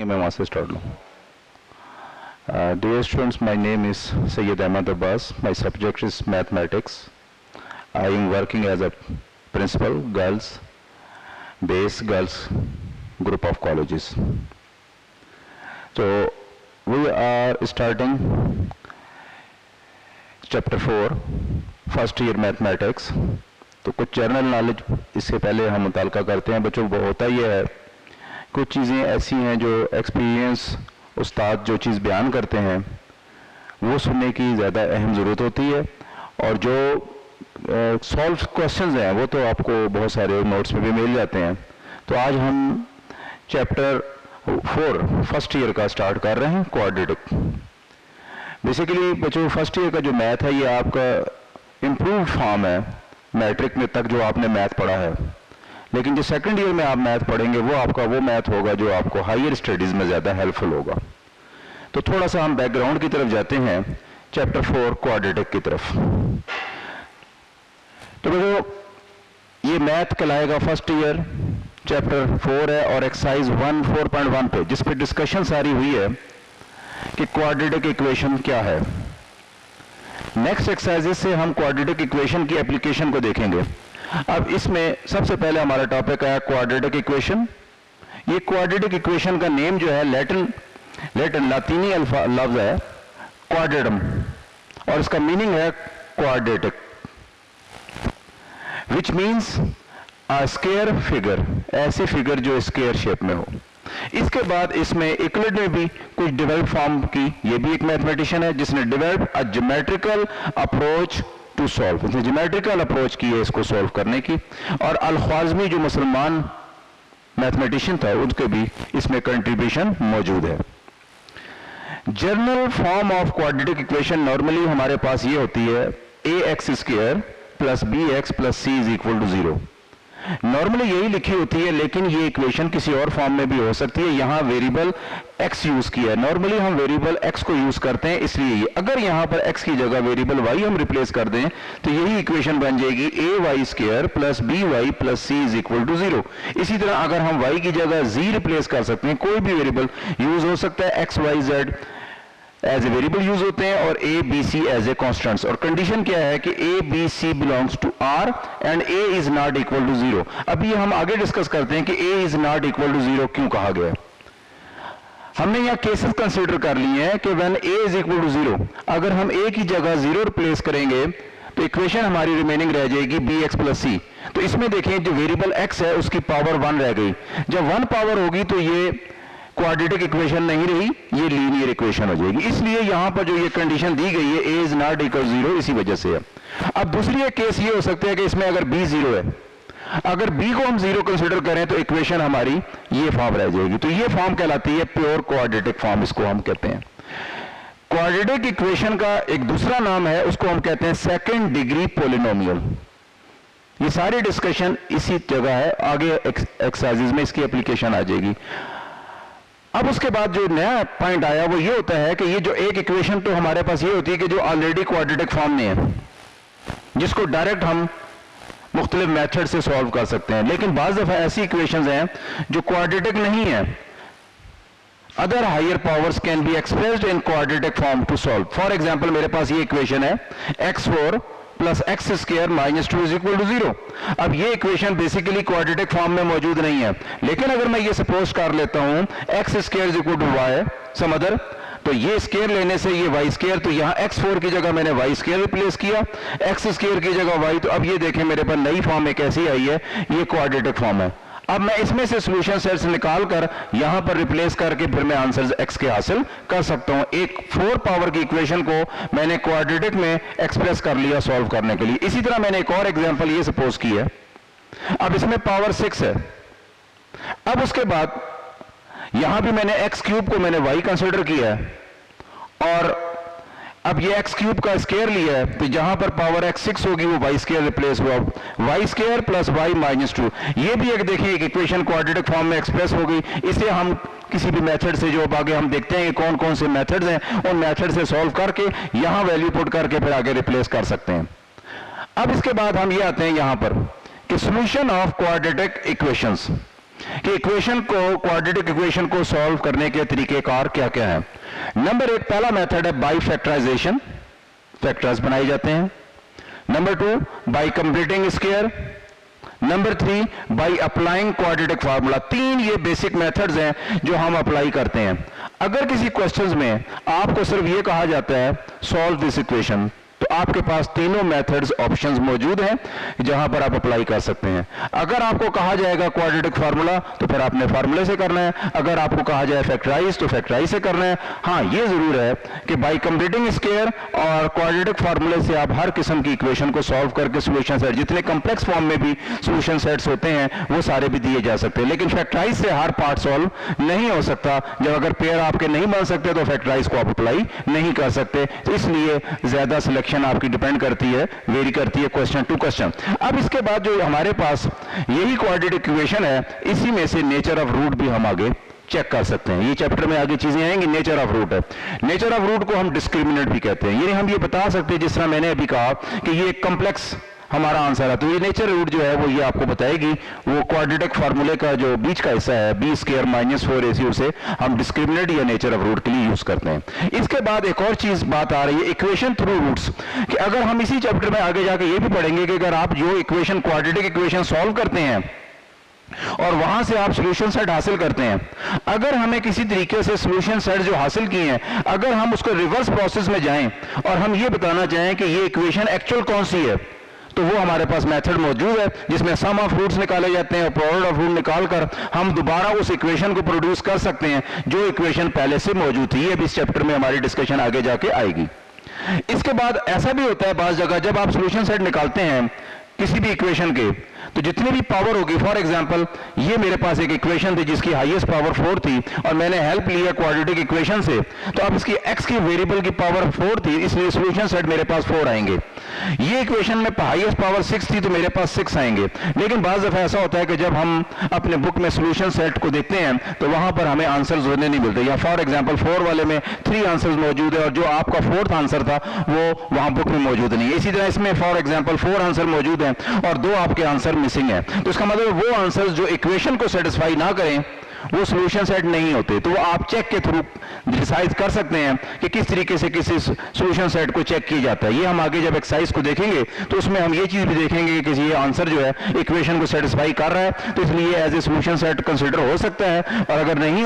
मैं वहाँ से स्टार्ट लूँ। Dear students, my name is Sayyid Ahmad Abbas. My subject is mathematics. I am working as a principal, girls group of colleges. So we are starting chapter 4, first year mathematics. तो कुछ general knowledge इससे पहले हम मुताल्का करते हैं। बच्चों को होता ये है, कुछ चीज़ें ऐसी हैं जो एक्सपीरियंस उस्ताद जो चीज़ बयान करते हैं वो सुनने की ज़्यादा अहम ज़रूरत होती है, और जो सॉल्व क्वेश्चंस हैं वो तो आपको बहुत सारे नोट्स में भी मिल जाते हैं। तो आज हम चैप्टर 4 फर्स्ट ईयर का स्टार्ट कर रहे हैं, क्वाड्रेटिक। बेसिकली बच्चों फर्स्ट ईयर का जो मैथ है ये आपका इम्प्रूव्ड फॉर्म है मैट्रिक में तक जो आपने मैथ पढ़ा है, लेकिन जो सेकंड ईयर में आप मैथ पढ़ेंगे वो आपका वो मैथ होगा जो आपको हायर स्टडीज़ में ज़्यादा हेल्पफुल होगा। तो थोड़ा सा हम बैकग्राउंड की तरफ जाते हैं, चैप्टर 4 क्वाड्रेटिक की तरफ। तो देखो ये मैथ कहलाएगा फर्स्ट ईयर, चैप्टर 4 है और एक्सरसाइज 1 4.1 पे जिस पे डिस्कशन सारी हुई है कि क्वाड्रेटिक इक्वेशन क्या है। नेक्स्ट एक्सरसाइजेस से हम क्वाड्रेटिक इक्वेशन की एप्लीकेशन को देखेंगे। अब इसमें सबसे पहले हमारा टॉपिक है क्वाड्रेटिक इक्वेशन। ये क्वाड्रेटिक इक्वेशन का नेम जो है लैटिन लातीनी लफ्ज है क्वाड्रेटम, और इसका मीनिंग है quadratic, which means a square figure, ऐसी फिगर जो स्क्वायर शेप में हो। इसके बाद इसमें यूक्लिड में भी कुछ डेवलप फॉर्म की, ये भी एक मैथमेटिशियन है जिसने develop a geometrical approach to solve, उसने ज्योमेट्रिकल अप्रोच की है इसको सॉल्व करने की। और अल-ख्वारिज़मी जो मुसलमान मैथमेटिशियन था उसके भी इसमें कंट्रीब्यूशन मौजूद है। General form of quadratic equation normally हमारे पास ये होती है ax² plus bx plus c is equal to 0। Normally यही लिखी होती है, लेकिन ये इक्वेशन किसी और फॉर्म में भी हो सकती है। यहां वेरिएबल x यूज किया है, नॉर्मली हम वेरिएबल x को यूज करते हैं, इसलिए अगर यहां पर x की जगह वेरिएबल y हम रिप्लेस कर दें तो यही इक्वेशन बन जाएगी ay² plus by plus c is equal to 0। इसी तरह अगर हम y की जगह z रिप्लेस कर सकते हैं, कोई भी वेरिएबल यूज हो सकता है, x y z as a variable use होते हैं और a b c as a constants. और कंडीशन क्या है कि a b c belongs to r and a is not equal to 0। अभी हम आगे डिस्कस करते हैं कि a is not equal to 0 क्यों कहा गया। हमने यहाँ केसेस कंसीडर कर लिए हैं कि when a is equal to 0, अगर हम a की जगह 0 रिप्लेस करेंगे तो इक्वेशन हमारी रिमेनिंग रह जाएगी bx प्लस c। तो इसमें देखें जो वेरिएबल x है उसकी पावर 1 रह गई। जब 1 पावर होगी तो ये क्वाड्रेटिक इक्वेशन नहीं रही, ये लीनियर इक्वेशन हो जाएगी। इसलिए यहां पर जो ये कंडीशन दी गई है a इज नॉट इक्वल 0, इसी वजह से है। अब दूसरी एक केस ये हो सकता है कि इसमें अगर b 0 है, अगर b को हम 0 कंसीडर करें तो इक्वेशन हमारी ये फॉर्म रह जाएगी। तो ये फॉर्म कहलाती है प्योर क्वाड्रेटिक फॉर्म, इसको हम कहते हैं। क्वाड्रेटिक इक्वेशन का एक दूसरा नाम है, उसको हम कहते हैं सेकेंड डिग्री पोलिनोमियल। ये सारी डिस्कशन इसी जगह है, आगे एक्सरसाइजेज में इसकी एप्लीकेशन आ जाएगी। अब उसके बाद जो नया पॉइंट आया वो ये होता है कि ये जो एक इक्वेशन तो हमारे पास ये होती है कि जो ऑलरेडी क्वाड्रेटिक फॉर्म में है, जिसको डायरेक्ट हम मुख्तलिफ मेथड से सॉल्व कर सकते हैं। लेकिन बाज़ दफ़ा ऐसी इक्वेशंस हैं जो क्वाड्रेटिक नहीं है। Other higher powers can be expressed in quadratic form to solve. For example मेरे पास ये इक्वेशन है x4 plus x² minus 2 is equal to 0। अब ये इक्वेशन बेसिकली क्वाड्रेटिक फॉर्म में मौजूद नहीं है, लेकिन अगर मैं ये सपोज कर लेता हूं x² is equal to y some other, तो ये स्क्वायर लेने से ये y², तो यहां x4 की जगह मैंने y² रिप्लेस किया, x² की जगह y। तो अब ये देखें मेरे पास नई फॉर्म एक ऐसी आई है, ये क्वाड्रेटिक फॉर्म है। अब मैं इसमें से सॉल्यूशन सेट्स निकाल कर यहां पर रिप्लेस करके फिर मैं आंसर x के हासिल कर सकता हूं। एक 4 पावर की इक्वेशन को मैंने क्वाड्रेटिक में एक्सप्रेस कर लिया सॉल्व करने के लिए। इसी तरह मैंने एक और एग्जांपल ये सपोज की है, अब इसमें पावर 6 है। अब उसके बाद यहां भी मैंने x³ को मैंने y कंसिडर किया है, और अब ये x³ का स्क्वायर लिया है, तो जहां पर पावर x6 होगी वो y² रिप्लेस हुआ, y² प्लस y माइनस 2। ये भी एक देखिए एक इक्वेशन क्वाड्रेटिक फॉर्म में एक्सप्रेस हो गई। इसे हम किसी भी मेथड से, जो आगे हम देखते हैं कौन कौन से मेथड्स हैं, उन मेथड से सॉल्व करके यहां वैल्यू पुट करके फिर आगे रिप्लेस कर सकते हैं। अब इसके बाद हम ये आते हैं यहां पर कि सॉल्यूशन ऑफ क्वाड्रेटिक इक्वेशंस। कि इक्वेशन को, क्वाड्रेटिक इक्वेशन को सॉल्व करने के तरीकेकार क्या क्या है। नंबर 1 पहला मेथड है बाई फैक्टराइजेशन, फैक्टर्स बनाए जाते हैं। Number 2 by completing square. Number 3 by applying quadratic formula. 3 ये बेसिक मेथड्स हैं जो हम अप्लाई करते हैं। अगर किसी क्वेश्चंस में आपको सिर्फ ये कहा जाता है सॉल्व दिस इक्वेशन, तो आपके पास तीनों मेथड्स ऑप्शंस मौजूद हैं जहां पर आप अप्लाई कर सकते हैं। अगर आपको कहा जाएगा क्वाड्रेटिक फार्मूला तो फिर आपने फार्मूले से करना है, अगर आपको कहा जाए फैक्टराइज तो फैक्टराइज से करना है। हाँ, ये जरूर है कि बाई कंप्लीटिंग स्क्वायर और क्वाड्रेटिक फार्मूले से आप हर किस्म की इक्वेशन को सॉल्व करके सोल्यूशन सेट, जितने कंप्लेक्स फॉर्म में भी सोल्यूशन सेट्स होते हैं वो सारे भी दिए जा सकते हैं। लेकिन फैक्टराइज से हर पार्ट सॉल्व नहीं हो सकता। जब अगर पेयर आपके नहीं बन सकते तो फैक्टराइज को आप अप्लाई नहीं कर सकते। तो इसलिए ज्यादा सिलेक्शन आपकी डिपेंड करती है, वेरी करती है क्वेश्चन टू क्वेश्चन। अब इसके बाद जो हमारे पास यही क्वाड्रेटिक इक्वेशन है, इसी में से नेचर ऑफ रूट भी हम आगे चेक कर सकते हैं। ये चैप्टर में आगे चीजें आएंगी। नेचर ऑफ रूट है, नेचर ऑफ रूट को हम डिस्क्रिमिनेंट भी कहते हैं। यानी हम ये बता सकते हैं, जिस तरह मैंने अभी कहा कि ये एक कॉम्प्लेक्स हमारा आंसर है, तो ये नेचर रूट जो है वो ये आपको बताएगी। वो क्वाड्रेटिक फार्मूले का जो बीच का हिस्सा है बी स्क्वायर माइनस 4ac, उसे हम डिस्क्रिमिनेंट या नेचर ऑफ रूट के लिए यूज करते हैं। इसके बाद एक और चीज बात आ रही है इक्वेशन थ्रू रूट्स, कि अगर हम इसी चैप्टर में आगे जाके ये भी पढ़ेंगे कि अगर आप जो इक्वेशन क्वाड्रेटिक इक्वेशन सॉल्व करते हैं और वहां से आप सॉल्यूशन सेट हासिल करते हैं, अगर हमें किसी तरीके से सॉल्यूशन सेट जो हासिल किए हैं, अगर हम उसको रिवर्स प्रोसेस में जाएं और हम ये बताना चाहें कि ये इक्वेशन एक्चुअल कौन सी है, तो वो हमारे पास मेथड मौजूद है जिसमें सम ऑफ रूट्स निकाले जाते हैं और प्रोडक्ट ऑफ रूट निकालकर हम दोबारा उस इक्वेशन को प्रोड्यूस कर सकते हैं जो इक्वेशन पहले से मौजूद थी। ये भी इस चैप्टर में हमारी डिस्कशन आगे जाके आएगी। इसके बाद ऐसा भी होता है बाज़ जगह जब आप सॉल्यूशन सेट निकालते हैं किसी भी इक्वेशन के, तो जितनी भी पावर होगी, फॉर एग्जांपल ये मेरे पास एक इक्वेशन थी जिसकी हाईएस्ट पावर 4 थी और मैंने हेल्प लिया क्वाड्रेटिक इक्वेशन से, तो अब इसकी x की वेरिएबल की पावर 4 थी, इसलिए सॉल्यूशन सेट मेरे पास 4 आएंगे। ये इक्वेशन में हाईएस्ट पावर 6 थी तो मेरे पास 6 आएंगे। लेकिन बाज़ दफा ऐसा होता है कि जब हम अपने बुक में सॉल्यूशन सेट को देखते हैं तो वहां पर हमें आंसर्स होने नहीं मिलते, या फॉर एग्जांपल 4 वाले में 3 आंसर्स मौजूद है और जो आपका 4th आंसर था वो वहां बुक में मौजूद नहीं है। इसी तरह इसमें फॉर एग्जांपल 4 आंसर मौजूद हैं और 2 आपके आंसर मिसिंग है, तो इसका मतलब वो आंसर्स जो इक्वेशन को सेटिस्फाई ना करें वो सॉल्यूशन सेट नहीं होते। तो वो आप चेक के थ्रू डिसाइड कर सकते हैं कि किस तरीके से किसी सॉल्यूशन सेट को चेक किया जाता है। ये हम आगे जब एक्सरसाइज को देखेंगे तो उसमें हम ये चीज भी देखेंगे कि ये आंसर जो है इक्वेशन को सेटिस्फाई कर रहा है, तो इसलिए as a solution set consider हो सकता है, और अगर नहीं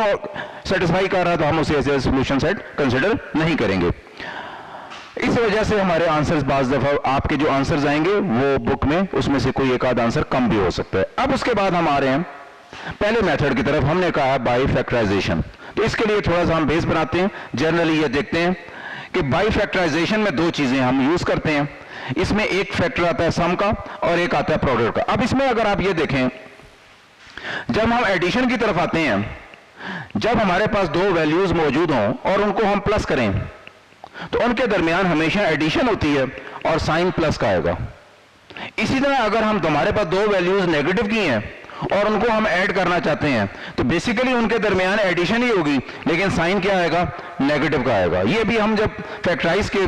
सेटिस्फाई कर रहा है तो हम उसे as a solution set consider नहीं करेंगे। इस वजह से हमारे आंसर्स बाज़ दफा आपके जो आंसर्स आएंगे वो बुक में उसमें से कोई एक आध आंसर कम भी हो सकता है। अब उसके बाद हम आ रहे हैं पहले मेथड की तरफ। हमने कहा है बाई फैक्टराइजेशन, तो इसके लिए थोड़ा सा हम बेस बनाते हैं। जनरली ये देखते हैं कि बाई फैक्टराइजेशन में 2 चीजें हम यूज करते हैं। इसमें एक फैक्टर आता है सम का और एक आता है प्रोडक्ट का। अब इसमें अगर आप ये देखें, जब हम एडिशन की तरफ आते हैं, जब हमारे पास 2 वैल्यूज मौजूद हों और उनको हम प्लस करें तो उनके दरमियान हमेशा एडिशन होती है और साइन प्लस का आएगा। इसी तरह अगर हम हमारे पास 2 वैल्यूज नेगेटिव की हैं और उनको हम ऐड करना चाहते हैं तो बेसिकली उनके दरमियान एडिशन ही होगी, लेकिन साइन क्या आएगा, नेगेटिव का आएगा। ये भी हम जब फैक्टराइज के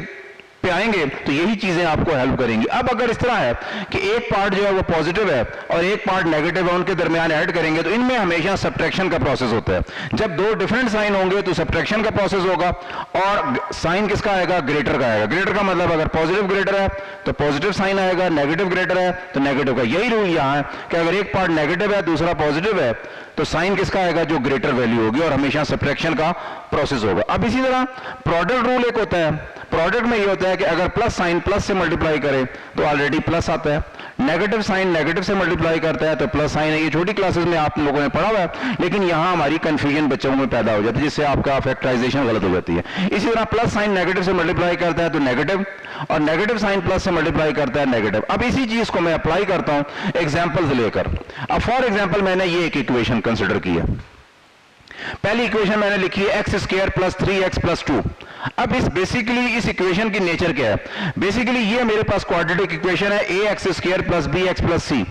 पे आएंगे तो यही चीजें आपको हेल्प करेंगी। अब अगर इस तरह है कि एक पार्ट जो है वो पॉजिटिव है और एक पार्ट नेगेटिव है, उनके दरमियान ऐड करेंगे तो इनमें हमेशा सब्ट्रैक्शन का प्रोसेस होता है। जब 2 डिफरेंट साइन होंगे तो सब्ट्रैक्शन का प्रोसेस होगा और साइन किसका आएगा, ग्रेटर का आएगा। ग्रेटर का मतलब अगर पॉजिटिव ग्रेटर है तो पॉजिटिव साइन आएगा, नेगेटिव ग्रेटर है तो नेगेटिव का। यही रूल यहां है कि अगर एक पार्ट नेगेटिव है दूसरा पॉजिटिव है तो साइन किसका आएगा, जो ग्रेटर वैल्यू होगी, और हमेशा सब्ट्रैक्शन का प्रोसेस होगा। अब इसी तरह प्रोडक्ट रूल एक होता है। प्रोडक्ट में ये होता है कि अगर प्लस साइन प्लस से मल्टीप्लाई करे तो ऑलरेडी प्लस आता है, नेगेटिव साइन नेगेटिव से मल्टीप्लाई करता है तो प्लस साइन है। ये छोटी क्लासेस में आप लोगों ने पढ़ा हुआ है, लेकिन यहां हमारी कंफ्यूजन बच्चों में पैदा हो जाती है जिससे आपका फैक्टराइजेशन गलत हो जाती है। इसी तरह प्लस साइन नेगेटिव से मल्टीप्लाई करता है तो नेगेटिव, और नेगेटिव साइन प्लस से मल्टीप्लाई करता है नेगेटिव। अब इसी चीज को मैं अप्लाई करता हूं एग्जाम्पल्स लेकर। अब फॉर एग्जाम्पल मैंने ये एक इक्वेशन कंसिडर की है। पहली इक्वेशन मैंने लिखी है x square plus 3x plus 2। अब इस इक्वेशन की नेचर क्या है, बेसिकली ये मेरे पास क्वाड्रेटिक इक्वेशन है ax square plus bx plus c।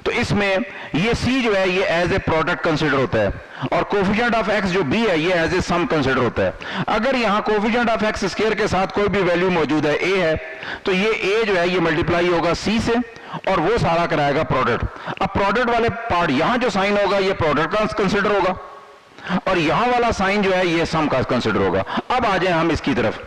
तो इसमें ये c जो है ये एज ए प्रोडक्ट कंसिडर होता है और कोफिशिएंट ऑफ x जो b है ये एज ए सम कंसिडर होता है। अगर यहां कोफिशिएंट ऑफ x स्क्वायर के साथ कोई भी वैल्यू मौजूद है a है तो ये a जो है ये मल्टीप्लाई होगा c से और वो सारा कराएगा प्रोडक्ट। अब प्रोडक्ट वाले पार्ट यहां जो साइन होगा ये प्रोडक्ट का कंसिडर होगा, और यहां वाला साइन जो है ये सम का कंसिडर होगा। अब आ जाए हम इसकी तरफ।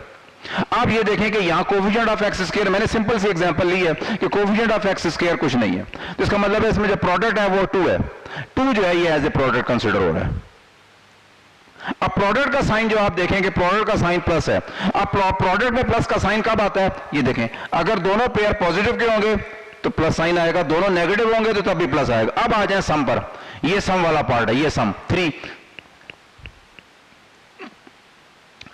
आप ये देखें कि यहां कोफिशिएंट ऑफ एक्स स्क्वायर, मैंने सिंपल सी एग्जांपल ली है कि कोफिशिएंट ऑफ एक्स स्क्वायर कुछ नहीं है, तो इसका मतलब है इसमें जो प्रोडक्ट है वो 2 है। 2 जो है ये एज ए प्रोडक्ट कंसिडर हो रहा है। अब प्रोडक्ट का साइन जो आप देखेंगे, प्रोडक्ट का साइन प्लस है। अब प्रोडक्ट में प्लस का साइन कब आता है, ये देखें, अगर दोनों पेयर पॉजिटिव के होंगे तो प्लस साइन आएगा, दोनों नेगेटिव होंगे तो तब भी प्लस आएगा। अब आ जाए सम पर, ये सम वाला पार्ट है, ये सम 3।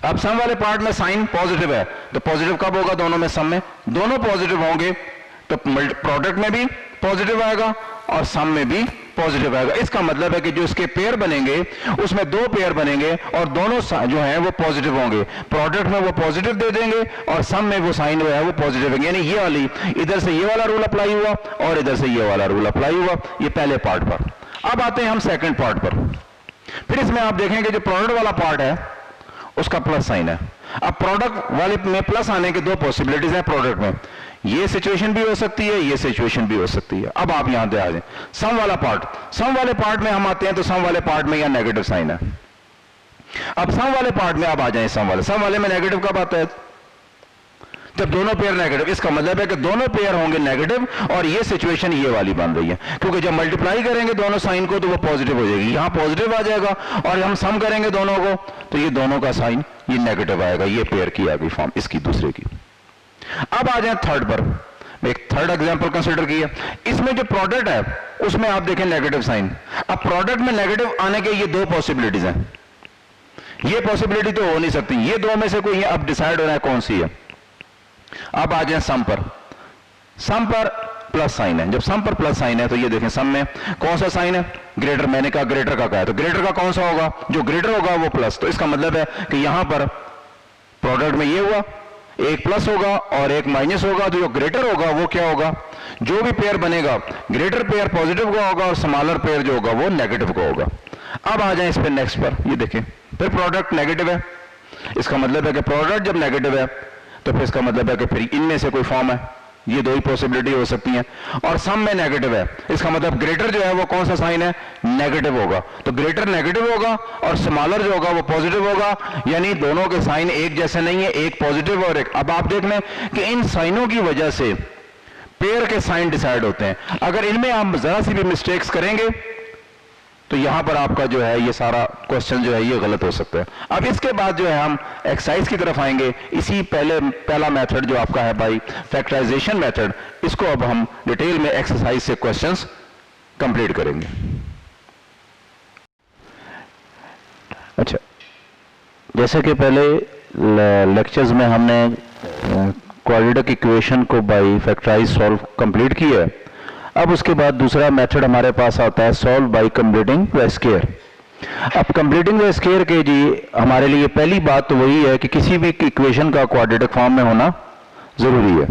अब सम वाले पार्ट में साइन पॉजिटिव है, तो पॉजिटिव कब होगा, दोनों में, सम में। दोनों पॉजिटिव होंगे तो प्रोडक्ट में भी पॉजिटिव आएगा और सम में भी पॉजिटिव आएगा। इसका मतलब है कि जो इसके पेयर बनेंगे उसमें 2 पेयर बनेंगे और दोनों जो हैं वो पॉजिटिव होंगे। प्रोडक्ट में वो पॉजिटिव दे देंगे और सम में वो साइन जो है वो पॉजिटिव है, यानी ये वाली, इधर से ये वाला रूल अप्लाई हुआ और इधर से ये वाला रूल अप्लाई हुआ, ये पहले पार्ट पर। अब आते हैं हम सेकंड पार्ट पर। फिर इसमें आप देखेंगे जो प्रोडक्ट वाला पार्ट है उसका प्लस साइन है। अब प्रोडक्ट वाले में प्लस आने की 2 पॉसिबिलिटीज हैं प्रोडक्ट में, ये सिचुएशन भी हो सकती है, ये सिचुएशन भी हो सकती है। अब आप यहां पे आ जाए सम वाला पार्ट। सम वाले पार्ट में हम आते हैं तो सम वाले पार्ट में यहां नेगेटिव साइन है। अब सम वाले पार्ट में आप आ जाए, सम वाले में नेगेटिव कब आता है, जब दोनों पेयर नेगेटिव। इसका मतलब है कि दोनों पेयर होंगे नेगेटिव और ये सिचुएशन ये वाली बन रही है, क्योंकि जब मल्टीप्लाई करेंगे दोनों साइन को तो वो पॉजिटिव हो जाएगी, यहां पॉजिटिव आ जाएगा, और हम सम करेंगे दोनों को तो ये दोनों का साइन ये नेगेटिव आएगा। ये पेयर की आ गई फॉर्म इसकी दूसरे की। अब आ जाए थर्ड पर, एक थर्ड एग्जांपल कंसीडर किया। इसमें जो प्रोडक्ट है उसमें आप देखें नेगेटिव साइन। अब प्रोडक्ट में नेगेटिव आने के ये 2 पॉसिबिलिटीज हैं, ये पॉसिबिलिटी तो हो नहीं सकती, ये 2 में से कोई अब डिसाइड होना है कौन सी है। अब आ जाए सम पर। सम पर प्लस साइन है, जब सम पर प्लस साइन है तो ये देखें सम में कौन सा साइन है, ग्रेटर। मैंने कहा ग्रेटर का है, तो ग्रेटर का कौन सा होगा, जो ग्रेटर होगा वो प्लस। तो इसका मतलब है कि यहां पर प्रोडक्ट में ये हुआ, एक प्लस होगा और एक माइनस होगा, तो जो ग्रेटर होगा वो क्या होगा, जो भी पेयर बनेगा ग्रेटर पेयर पॉजिटिव का होगा और स्मॉलर पेयर जो होगा वो नेगेटिव का होगा। अब आ जाए इस पर नेक्स्ट पर, ये देखें फिर प्रोडक्ट नेगेटिव है, इसका मतलब है कि प्रोडक्ट जब नेगेटिव है तो फिर इसका मतलब है कि फिर इनमें से कोई फॉर्म है, ये 2 ही पॉसिबिलिटी हो सकती हैं। और सम में नेगेटिव है, इसका मतलब ग्रेटर जो है वो कौन सा साइन है, नेगेटिव होगा, तो ग्रेटर नेगेटिव होगा और स्मॉलर जो होगा वो पॉजिटिव होगा, यानी दोनों के साइन एक जैसे नहीं है, एक पॉजिटिव और एक। अब आप देख लें कि इन साइनों की वजह से पेयर के साइन डिसाइड होते हैं। अगर इनमें आप जरा सी भी मिस्टेक्स करेंगे तो यहां पर आपका जो है ये सारा क्वेश्चन जो है ये गलत हो सकता है। अब इसके बाद जो है हम एक्सरसाइज की तरफ आएंगे। इसी पहला मेथड जो आपका है बाई फैक्टराइजेशन मेथड, इसको अब हम डिटेल में एक्सरसाइज से क्वेश्चंस कंप्लीट करेंगे। अच्छा, जैसे कि पहले लेक्चर्स में हमने क्वाड्रेटिक इक्वेशन को बाई फैक्टराइज सॉल्व कंप्लीट किया है, अब उसके बाद दूसरा मेथड हमारे पास आता है solve by completing the square. अब कंप्लीटिंग द स्क्वायर के जी हमारे लिए पहली बात तो वही है कि किसी भी इक्वेशन का क्वाड्रेटिक फॉर्म में होना जरूरी है।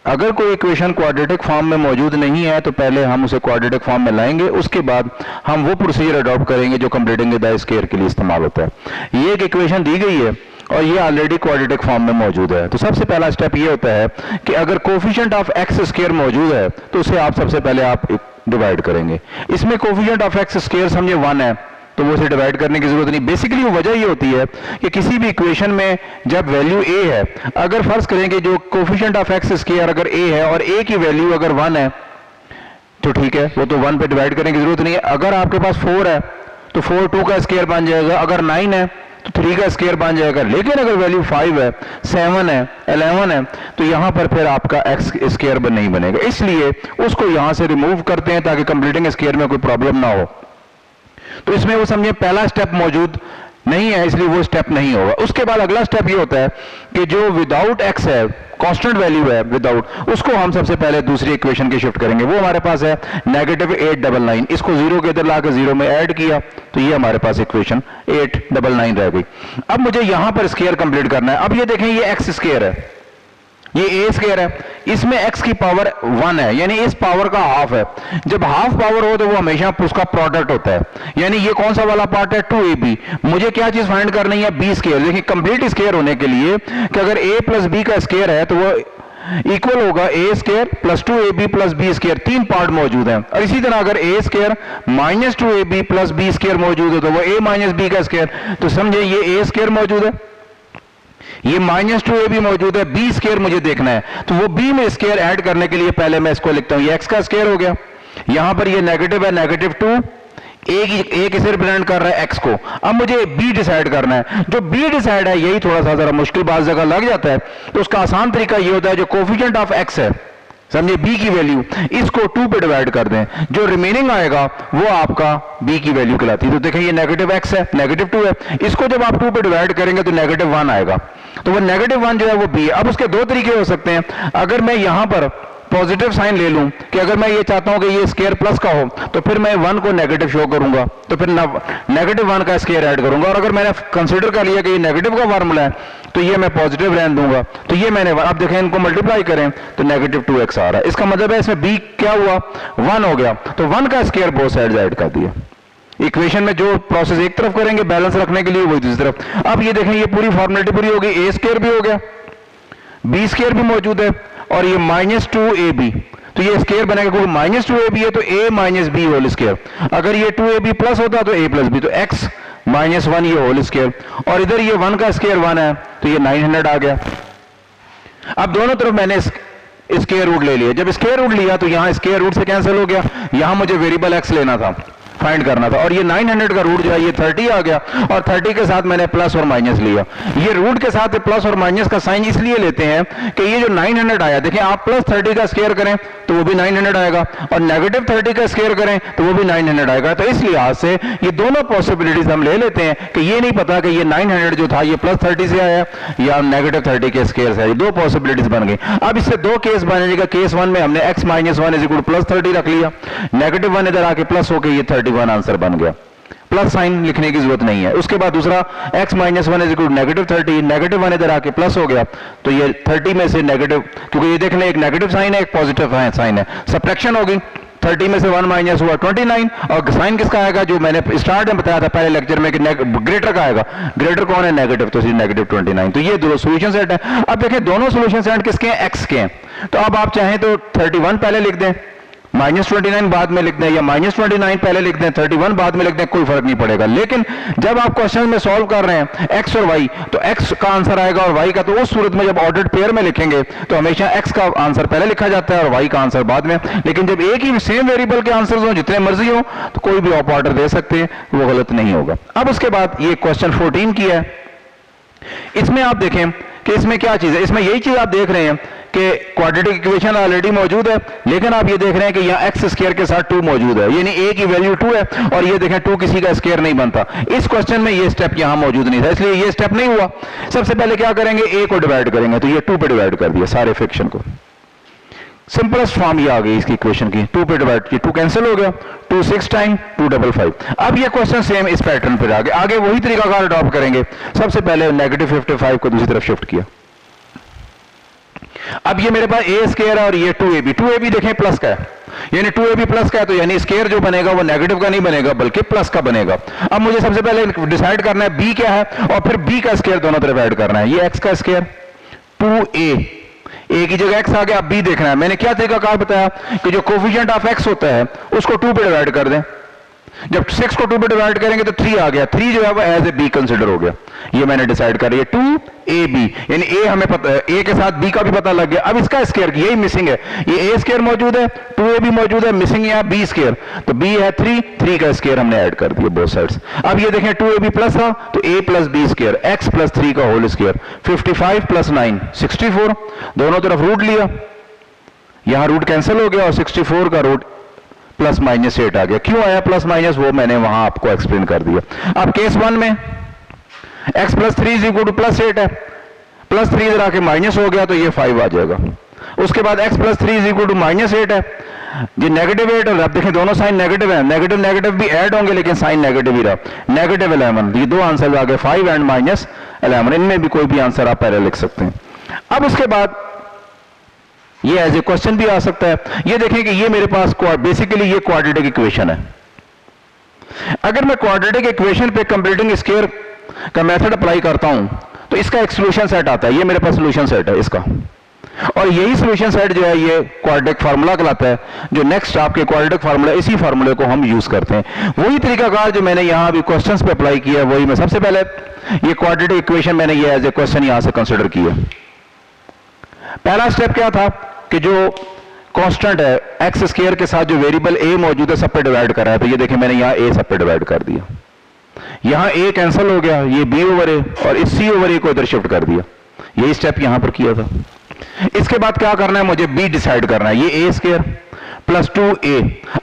अगर कोई इक्वेशन क्वाड्रेटिक फॉर्म में मौजूद नहीं है तो पहले हम उसे क्वाड्रेटिक फॉर्म में लाएंगे, उसके बाद हम वो प्रोसीजर अडॉप्ट करेंगे जो कंप्लीटिंग द स्क्वायर के लिए इस्तेमाल होता है। ये एक इक्वेशन दी गई है और ये ऑलरेडी क्वाड्रेटिक फॉर्म में मौजूद है, तो सबसे पहला स्टेप ये होता है कि अगर कोफिशिएंट ऑफ एक्स स्क्वायर मौजूद है तो उसे आप सबसे पहले आप डिवाइड करेंगे। इसमें कोफिशिएंट ऑफ एक्स स्क्वायर समझे 1 है तो वो उसे डिवाइड करने की जरूरत नहीं। बेसिकली वो वजह ये होती है कि किसी भी इक्वेशन में जब वैल्यू a है, अगर फर्ज करें कि जो कोफिशिएंट ऑफ एक्स स्क्वायर अगर a है और a की वैल्यू अगर 1 है तो ठीक है, वो तो 1 पे डिवाइड करने की जरूरत नहीं है। अगर आपके पास 4 है तो 4 2 का स्क्वायर बन जाएगा, अगर 9 है तो 3 का स्क्वायर बन जाएगा। लेकिन अगर वैल्यू 5 है, 7 है, 11 है तो यहां पर फिर आपका एक्स स्क्वायर नहीं बनेगा, इसलिए उसको यहां से रिमूव करते हैं ताकि कंप्लीटिंग स्क्वायर में कोई प्रॉब्लम ना हो। तो इसमें वो समझे पहला स्टेप मौजूद नहीं है, इसलिए वो स्टेप नहीं होगा। उसके बाद अगला स्टेप ये होता है कि जो विदाउट एक्स है, कांस्टेंट वैल्यू है विदाउट, उसको हम सबसे पहले दूसरी इक्वेशन की शिफ्ट करेंगे। वो हमारे पास है -899, इसको 0 के इधर लाकर 0 में ऐड किया तो ये हमारे पास इक्वेशन 899 रह गई। अब मुझे यहां पर स्क्वायर कंप्लीट करना है। अब ये देखें ये एक्स स्क्वायर है, ये ए स्क्वायर है, इसमें x की पावर 1 है, यानी इस पावर का हाफ है। जब हाफ पावर हो तो वो हमेशा उसका प्रोडक्ट होता है, यानी ये कौन सा वाला पार्ट है 2ab। मुझे क्या चीज फाइंड करनी है, b स्क्वायर। देखिए कंप्लीट स्क्वायर होने के लिए कि अगर a प्लस b का स्क्वायर है तो वो इक्वल होगा a square plus 2ab plus b square, तीन पार्ट मौजूद हैं। और इसी तरह अगर a square minus 2ab plus b square मौजूद है तो वो a माइनस बी का स्क्वायर, तो समझे ये ए स्क्वायर मौजूद है, ये माइनस 2ab मौजूद है, बी स्क्वायर मुझे देखना है, तो वो b में स्क्वायर ऐड करने के लिए पहले मैं इसको लिखता हूं, ये x का स्क्वायर हो गया, यहां पर ये नेगेटिव है, -2, ए किसे रिप्रेजेंट कर रहा है x को। अब मुझे b डिसाइड करना है, जो b डिसाइड है यही थोड़ा सा जरा मुश्किल बात जगह लग जाता है, तो उसका आसान तरीका ये होता है जो कोफिशिएंट ऑफ x है, समझे b की वैल्यू, इसको 2 पे डिवाइड कर दें, जो रिमेनिंग आएगा वो आपका b की वैल्यू कहलाती है। तो देखें ये -x है, -2 है, इसको जब आप 2 पे डिवाइड करेंगे तो -1 आएगा, तो वो -1 जो है वो b है। अब उसके दो तरीके हो सकते हैं, अगर मैं यहां पर पॉजिटिव साइन ले लूं कि अगर मैं ये चाहता हूं कि ये स्क्वायर प्लस का हो तो फिर मैं 1 को नेगेटिव शो करूंगा, तो फिर -1 का स्क्वायर ऐड करूंगा, और अगर मैंने कंसीडर कर लिया कि ये नेगेटिव का फॉर्मूला है तो ये मैं पॉजिटिव रहने दूंगा, तो ये मैंने, अब देखें इनको मल्टीप्लाई करें तो -2x आ रहा है, इसका मतलब है इसमें b क्या हुआ 1 हो गया, तो 1 का स्क्वायर बोथ साइड्स ऐड कर दिया। इक्वेशन में जो प्रोसेस एक तरफ करेंगे बैलेंस रखने के लिए वही दूसरी तरफ। अब ये देखें ये पूरी फॉर्मेलिटी पूरी हो गई, a स्क्वायर भी हो गया, b स्क्वायर भी मौजूद है, और ये -2ab, तो ये स्क्वायर बनेगा, क्योंकि -2ab है तो a minus b whole square, अगर ये 2ab प्लस होता तो a प्लस b, तो x -1 ये होल स्क्वायर, और इधर ये 1 का स्क्वायर 1 है तो ये 900 आ गया। अब दोनों तरफ मैंने स्क्वायर रूट ले लिया, जब स्क्वायर रूट लिया तो यहां स्क्वायर रूट से कैंसिल हो गया, यहां मुझे वेरिएबल x लेना था, फाइंड करना था, और ये 900 का रूट जो है ये 30 आ गया, और 30 के साथ मैंने प्लस और माइनस लिया। ये रूट के साथ प्लस और माइनस का साइन इसलिए लेते हैं कि ये जो 900 आया, देखें आप प्लस 30 का स्क्वायर करें तो वो भी 900 आएगा, और नेगेटिव 30 का स्क्वायर करें तो वो भी 900 आएगा, तो इस लिहाज से ये दोनों पॉसिबिलिटीज हम ले लेते हैं कि ये नहीं पता कि ये 900 जो था ये प्लस 30 से आया या नेगेटिव 30 के स्क्वायर से आया, दो पॉसिबिलिटीज बन गई। अब इससे दो केस बनेगा, केस 1 में हमने x -1 इक्वल प्लस 30 रख लिया, -1 इधर आके प्लस होके ये 31 आंसर बन गया, प्लस साइन लिखने की जरूरत नहीं है। उसके बाद दूसरा x -1 इक्वल -30, -1 इधर आके प्लस हो गया, तो ये 30 में से नेगेटिव, क्योंकि ये देख लें एक नेगेटिव साइन है एक पॉजिटिव साइन है, सब्ट्रैक्शन होगी, 30 में से 1 माइनस हुआ 29, और साइन किसका आएगा जो मैंने स्टार्ट में बताया था पहले लेक्चर में कि ग्रेटर का आएगा, ग्रेटर कौन है नेगेटिव, तो -29, तो ये दो सॉल्यूशन सेट है। अब देखें दोनों सॉल्यूशन सेट किसके हैं, x के हैं, तो अब आप चाहें तो 31 पहले लिख दें, -29 बाद में लिख दें, या -29 पहले लिख दें 31 बाद में लिख दें, कोई फर्क नहीं पड़ेगा। लेकिन जब आप क्वेश्चन में सॉल्व कर रहे हैं x और y, तो x का आंसर आएगा और y का, तो उस सूरत में जब ऑर्डर्ड पेयर में लिखेंगे तो हमेशा x का आंसर पहले लिखा जाता है और y का आंसर बाद में। लेकिन जब एक ही सेम वेरिएबल के आंसर हो जितने मर्जी हो तो कोई भी ऑप ऑर्डर दे सकते हैं, वो गलत नहीं होगा। अब उसके बाद ये क्वेश्चन 14 की है, इसमें आप देखें कि इसमें क्या चीज है, इसमें यही चीज आप देख रहे हैं कि क्वाड्रेटिक इक्वेशन ऑलरेडी मौजूद है, लेकिन आप ये देख रहे हैं कि यहाँ x स्क्वायर के साथ 2 मौजूद है, यानी a की वैल्यू 2 है, और ये देखें 2 किसी का स्क्वायर नहीं बनता। इस क्वेश्चन में ये स्टेप यहाँ मौजूद नहीं था, इसलिए ये स्टेप नहीं हुआ। सबसे पहले क्या करेंगे, a को डिवाइड करेंगे, तो ये 2 पे डिवाइड कर दिया सारे फ्रैक्शन को, सिंपलेस्ट फॉर्म ये आ गई इसकी इक्वेशन की, 2 पे डिवाइड किया, 2 कैंसिल हो गया, 2 6 टाइम 255। अब ये क्वेश्चन सेम इस पैटर्न पर आगे वही तरीका कार अडॉप्ट करेंगे। सबसे पहले -55 को दूसरी तरफ शिफ्ट किया, अब ये मेरे पास a स्क्वायर है और ये 2ab देखें प्लस का है, यानी 2ab प्लस का है, तो यानी स्क्वायर जो बनेगा वो नेगेटिव का नहीं बनेगा बल्कि प्लस का बनेगा। अब मुझे सबसे पहले डिसाइड करना है b क्या है, और फिर b का स्क्वायर दोनों तरफ ऐड करना है। ये x का स्क्वायर 2a की जगह x आ गया, अब b देखना है। मैंने क्या तरीका कार बताया कि जो कोफिशिएंट ऑफ x होता है उसको 2 पे डिवाइड कर दें, जब 6 को 2 पे डिवाइड करेंगे तो 3 आ गया, 3 जो है वो एज ए बी कंसिडर हो गया। ये मैंने डिसाइड कर लिया 2ab, यानी a हमें पता है, a के साथ b का भी पता लग गया। अब इसका स्क्वायर यही मिसिंग है, ये a स्क्वायर मौजूद है, 2ab मौजूद है, मिसिंग यहाँ b स्क्वायर, तो b है 3 का स्क्वायर हमने ऐड कर दिया बोथ साइड्स। अब ये देखें 2ab प्लस था तो a plus b square, x plus 3 का होल स्क्वायर, 55 प्लस 9 64, दोनों तरफ रूट लिया, यहां रूट कैंसिल हो गया और 64 का रूट प्लस माइनस 8 आ गया। क्यों आया प्लस माइनस वो मैंने वहां आपको एक्सप्लेन कर दिया। अब केस 1 में x plus 3 equal two plus 8 है, प्लस 3 इधर आके माइनस हो गया तो ये 5 आ जाएगा। उसके बाद x plus 3 equal to minus 8 है, ये नेगेटिव 8 और अब देखें दोनों साइन नेगेटिव है, नेगेटिव नेगेटिव भी ऐड होंगे लेकिन साइन नेगेटिव ही रहा, नेगेटिव 11। ये दो आंसर आ गए 5 एंड -11, इनमें भी कोई भी आंसर आप पहले लिख सकते हैं। अब उसके बाद ये एज ए क्वेश्चन भी आ सकता है। ये देखें कि ये मेरे पास बेसिकली ये क्वाड्रेटिक इक्वेशन है। अगर मैं क्वाड्रेटिक इक्वेशन पे कंप्लीटिंग स्क्वायर का मेथड अप्लाई करता हूं तो इसका एक सॉल्यूशन सेट आता है, ये मेरे पास सॉल्यूशन सेट है इसका। और यही सोल्यूशन सेट जो है ये क्वाड्रेटिक फार्मूला कहलाता है। जो नेक्स्ट आपके क्वाड्रेटिक फार्मूला, इसी फार्मूले को हम यूज करते हैं। वही तरीकाकार जो मैंने यहां अभी क्वेश्चंस पे अप्लाई किया है, वही मैं सबसे पहले ये क्वाड्रेटिक इक्वेशन मैंने ये एज ए क्वेश्चन यहां से कंसिडर किया। पहला स्टेप क्या था कि जो कांस्टेंट है एक्स स्क्वायर के साथ जो वेरिएबल ए मौजूद है सब पे डिवाइड कर रहा है, तो ये देखिए मैंने यहां ए सब पे डिवाइड कर दिया। यहां ए कैंसिल हो गया, ये बी ओवर ए और इस सी ओवर ए को इधर शिफ्ट कर दिया। यही स्टेप यहां पर किया था। इसके बाद क्या करना है, मुझे बी डिसाइड करना है। ये ए स्क्वायर प्लस 2a।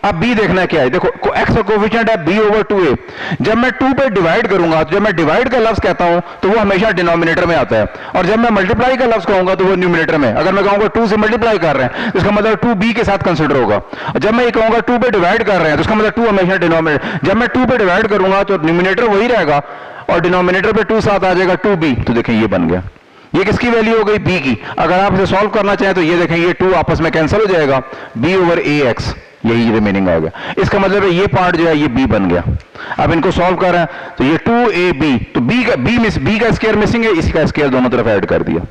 अब b देखना क्या है, देखो x का कोफिशिएंट है b ओवर 2a। जब मैं 2 पे डिवाइड करूंगा, जब मैं डिवाइड का लफ्ज कहता हूं तो वो हमेशा डिनोमिनेटर में आता है, और जब मैं मल्टीप्लाई का लफ्ज कहूंगा तो वो न्यूमिनेटर में। अगर मैं कहूंगा 2 से मल्टीप्लाई कर रहे हैं तो इसका मतलब 2b के साथ कंसिडर होगा। जब मैं ये कहूंगा 2 पे डिवाइड कर रहे हैं तो इसका मतलब 2 हमेशा डिनोमिनेटर। जब मैं 2 पे डिवाइड करूंगा तो न्यूमिनेटर वही रहेगा और डिनोमिनेटर पे 2 साथ आ जाएगा 2b। तो देखें ये बन गया। ये किसकी वैल्यू हो गई, b की। अगर आप इसे सॉल्व करना चाहें तो ये देखें ये 2 आपस में कैंसिल हो जाएगा, b ओवर ax, यही रिमेनिंग आ गया। इसका मतलब है ये पार्ट जो है ये b बन गया। अब इनको सॉल्व कर रहे हैं तो ये 2ab, तो b का स्क्वायर मिसिंग है, इसका स्क्वायर दोनों तरफ ऐड कर दिया।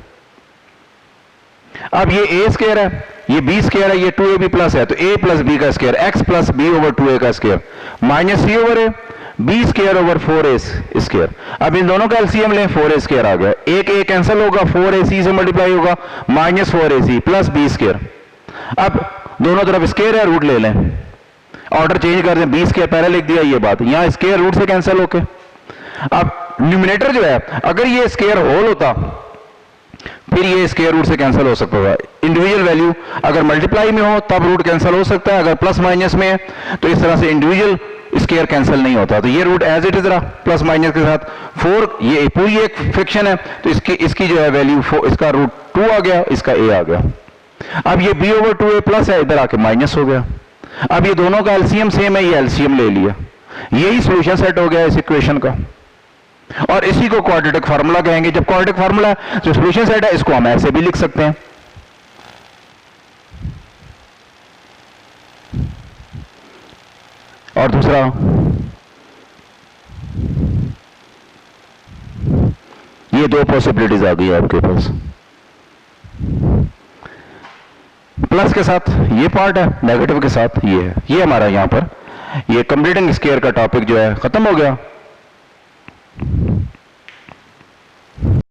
अब ये a स्क्वायर है, ये b स्क्वायर है, ये 2ab प्लस है, तो a प्लस b का square x plus b over 2a का square minus c over a b square over 4a square. अब इन दोनों का एलसीएम लें, 4a स्क्वायर आ गया। एक a कैंसिल होगा, 4ac से मल्टीप्लाई होगा, minus 4ac plus b square. अब दोनों तरफ स्क्वायर है, रूट ले लें, ऑर्डर चेंज कर दें, b स्क्वायर पहले लिख दिया ये बात, यहां स्क्वायर रूट से कैंसिल होके। अब न्यूमिनेटर जो है अगर ये स्क्वायर होल होता फिर ये स्क्वायर रूट से कैंसिल हो सकता था। इंडिविजुअल वैल्यू अगर मल्टीप्लाई में हो तब रूट कैंसिल हो सकता है, अगर प्लस माइनस में है तो इस तरह से इंडिविजुअल स्क्वायर कैंसिल नहीं होता। तो ये रूट एज इट इज रहा प्लस माइनस के साथ 4, ये पूरी एक फ्रिक्शन है तो इसकी जो है वैल्यू इसका रूट 2 आ गया, इसका a आ गया। अब ये b ओवर 2a प्लस है, इधर आके माइनस हो गया। अब ये दोनों का एलसीएम सेम है, ये एलसीएम ले लिया। यही सॉल्यूशन सेट हो गया इस इक्वेशन का, और इसी को क्वाड्रेटिक फार्मूला कहेंगे। जब क्वाड्रेटिक फार्मूला जो सॉल्यूशन सेट है इसको हम ऐसे भी लिख सकते हैं। और दूसरा ये 2 पॉसिबिलिटीज आ गई है आपके पास, प्लस के साथ ये पार्ट है, नेगेटिव के साथ ये है। ये हमारा यहां पर ये कंप्लीटिंग स्क्वायर का टॉपिक जो है खत्म हो गया।